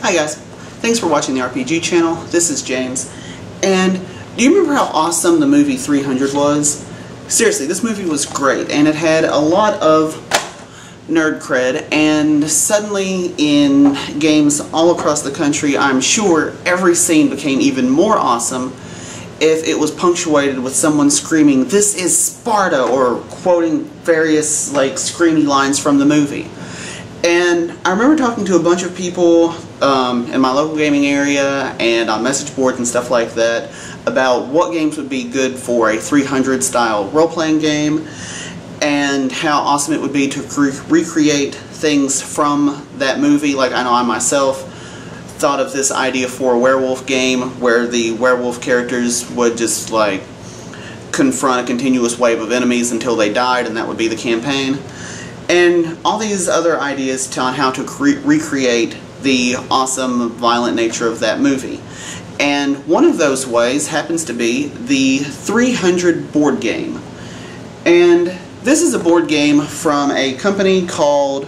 Hi guys, thanks for watching the RPG channel. This is James, and do you remember how awesome the movie 300 was? Seriously, this movie was great, and it had a lot of nerd cred, and suddenly in games all across the country, I'm sure every scene became even more awesome if it was punctuated with someone screaming, "This is Sparta," or quoting various screamy lines from the movie. And I remember talking to a bunch of people in my local gaming area and on message boards and stuff like that about what games would be good for a 300 style role-playing game and how awesome it would be to recreate things from that movie. Like, I know I myself thought of this idea for a werewolf game where the werewolf characters would just confront a continuous wave of enemies until they died, and that would be the campaign. And all these other ideas on how to recreate the awesome, violent nature of that movie. And one of those ways happens to be the 300 board game. And this is a board game from a company called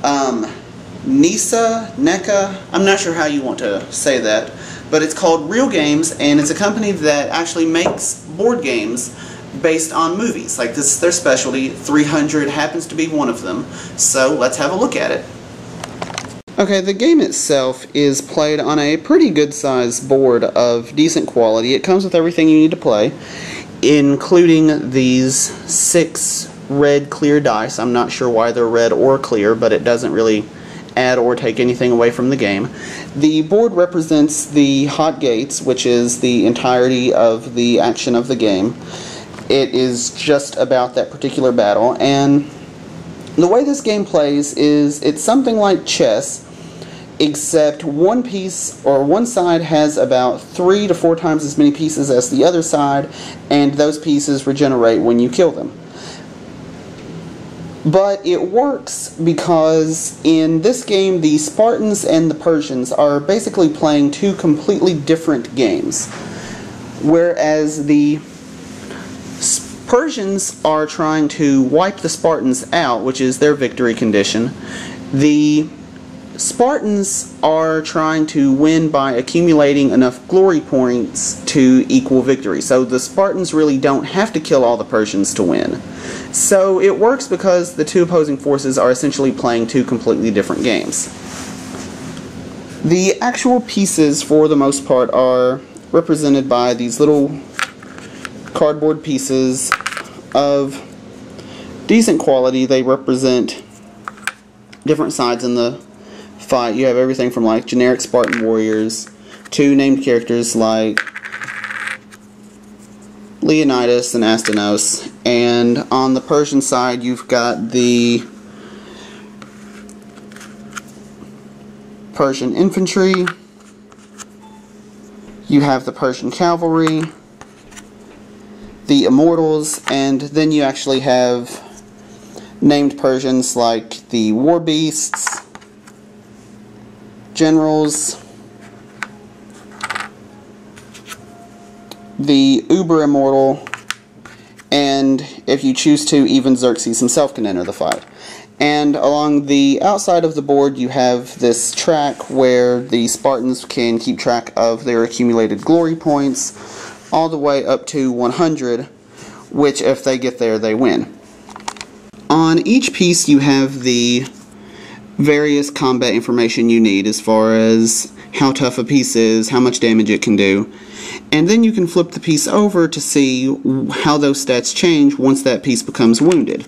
NECA. I'm not sure how you want to say that, but it's called Real Games, and it's a company that actually makes board games based on movies. Like, this is their specialty. 300 happens to be one of them. So let's have a look at it. Okay, the game itself is played on a pretty good sized board of decent quality. It comes with everything you need to play, including these 6 red clear dice. I'm not sure why they're red or clear, but it doesn't really add or take anything away from the game. The board represents the hot gates, which is the entirety of the action of the game. It is just about that particular battle, and the way this game plays is it's something like chess, except one piece or one side has about 3 to 4 times as many pieces as the other side, and those pieces regenerate when you kill them. But it works because in this game the Spartans and the Persians are basically playing 2 completely different games, whereas the Persians are trying to wipe the Spartans out, which is their victory condition. The Spartans are trying to win by accumulating enough glory points to equal victory. So the Spartans really don't have to kill all the Persians to win. So it works because the 2 opposing forces are essentially playing 2 completely different games. The actual pieces, for the most part, are represented by these little cardboard pieces of decent quality. They represent different sides in the fight. You have everything from generic Spartan warriors to named characters like Leonidas and Astynos, and on the Persian side you've got the Persian infantry, you have the Persian cavalry, the immortals, and then you actually have named Persians like the war beasts, generals, the uber immortal, and if you choose to, even Xerxes himself can enter the fight. And along the outside of the board you have this track where the Spartans can keep track of their accumulated glory points all the way up to 100, which if they get there, they win. On each piece you have the various combat information you need as far as how tough a piece is, how much damage it can do, and then you can flip the piece over to see how those stats change once that piece becomes wounded,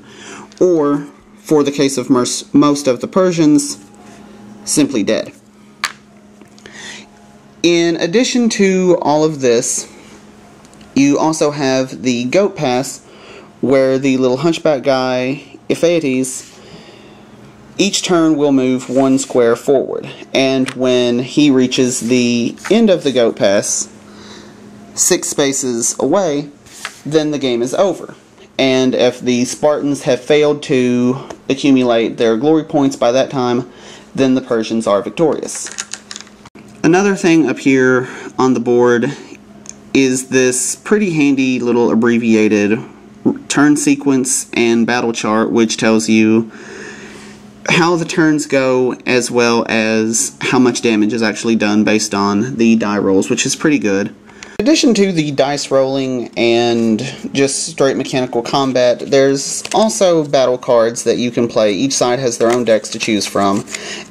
or, for the case of most of the Persians, simply dead. In addition to all of this, you also have the goat pass, where the little hunchback guy, Ephaetes, each turn will move 1 square forward, and when he reaches the end of the goat pass, 6 spaces away, then the game is over. And if the Spartans have failed to accumulate their glory points by that time, then the Persians are victorious. Another thing up here on the board is this pretty handy little abbreviated turn sequence and battle chart, which tells you how the turns go, as well as how much damage is actually done based on the die rolls, which is pretty good. In addition to the dice rolling and just straight mechanical combat, there's also battle cards that you can play. Each side has their own decks to choose from,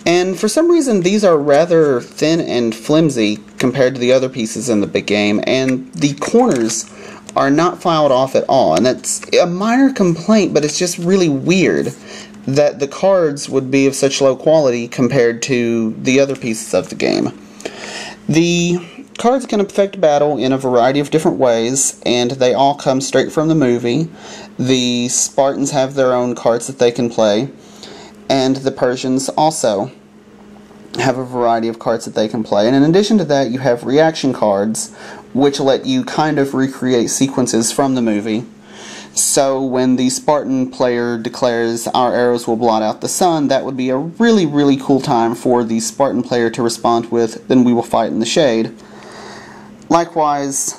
and for some reason these are rather thin and flimsy compared to the other pieces in the big game, and the corners are not filed off at all, and that's a minor complaint, but it's just really weird that the cards would be of such low quality compared to the other pieces of the game. The cards can affect battle in a variety of different ways, and they all come straight from the movie. The Spartans have their own cards that they can play, and the Persians also have a variety of cards that they can play. And in addition to that, you have reaction cards, which let you kind of recreate sequences from the movie. So when the Spartan player declares, "Our arrows will blot out the sun," that would be a really, really cool time for the Spartan player to respond with, "Then we will fight in the shade." Likewise,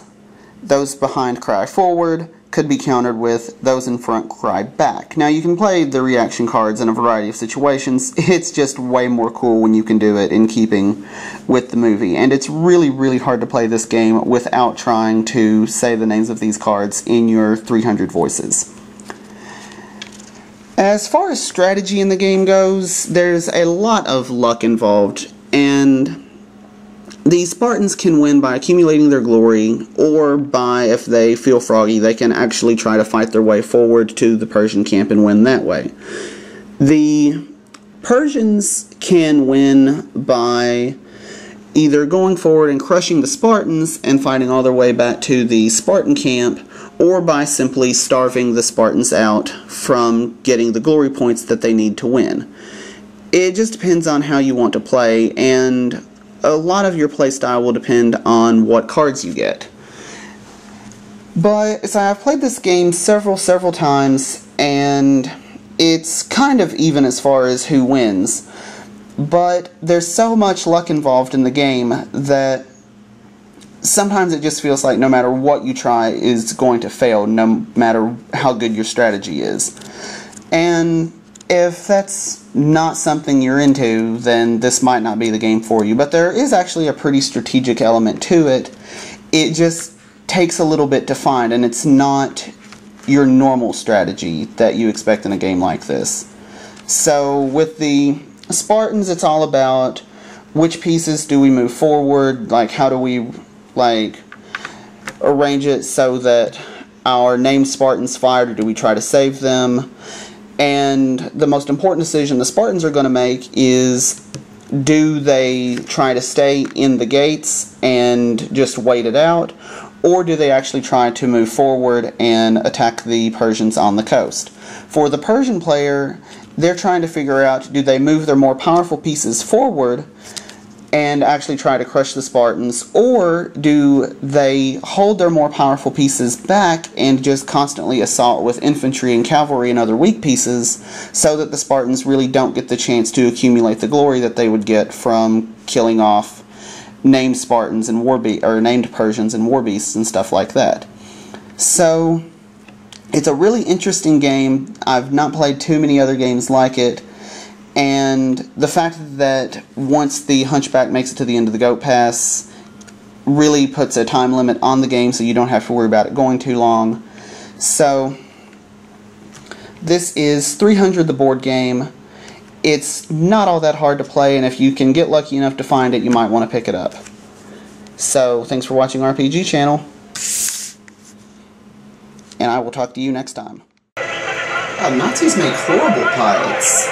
those behind cry forward could be countered with, "Those in front cry back." Now you can play the reaction cards in a variety of situations. It's just way more cool when you can do it in keeping with the movie. And it's really, really hard to play this game without trying to say the names of these cards in your 300 voices. As far as strategy in the game goes, there's a lot of luck involved, and the Spartans can win by accumulating their glory, or by, if they feel froggy, they can actually try to fight their way forward to the Persian camp and win that way. The Persians can win by either going forward and crushing the Spartans and fighting all their way back to the Spartan camp, or by simply starving the Spartans out from getting the glory points that they need to win. It just depends on how you want to play, and a lot of your playstyle will depend on what cards you get. But so I've played this game several times, and it's kind of even as far as who wins. But there's so much luck involved in the game that sometimes it just feels like no matter what you try is going to fail, no matter how good your strategy is. And if that's not something you're into, then this might not be the game for you. But there is actually a pretty strategic element to it. It just takes a little bit to find, and it's not your normal strategy that you expect in a game like this. So with the Spartans, it's all about which pieces do we move forward, like how do we arrange it so that our named Spartans fired, or do we try to save them? And the most important decision the Spartans are going to make is, do they try to stay in the gates and just wait it out, or do they actually try to move forward and attack the Persians on the coast? For the Persian player, they're trying to figure out, do they move their more powerful pieces forward and actually try to crush the Spartans, or do they hold their more powerful pieces back and just constantly assault with infantry and cavalry and other weak pieces, so that the Spartans really don't get the chance to accumulate the glory that they would get from killing off named Spartans and named Persians and war beasts and stuff like that. So it's a really interesting game. I've not played too many other games like it. And the fact that once the Hunchback makes it to the end of the Goat Pass really puts a time limit on the game, so you don't have to worry about it going too long. So this is 300, the board game. It's not all that hard to play, and if you can get lucky enough to find it, you might want to pick it up. So thanks for watching RPG Channel, and I will talk to you next time. Nazis make horrible pilots.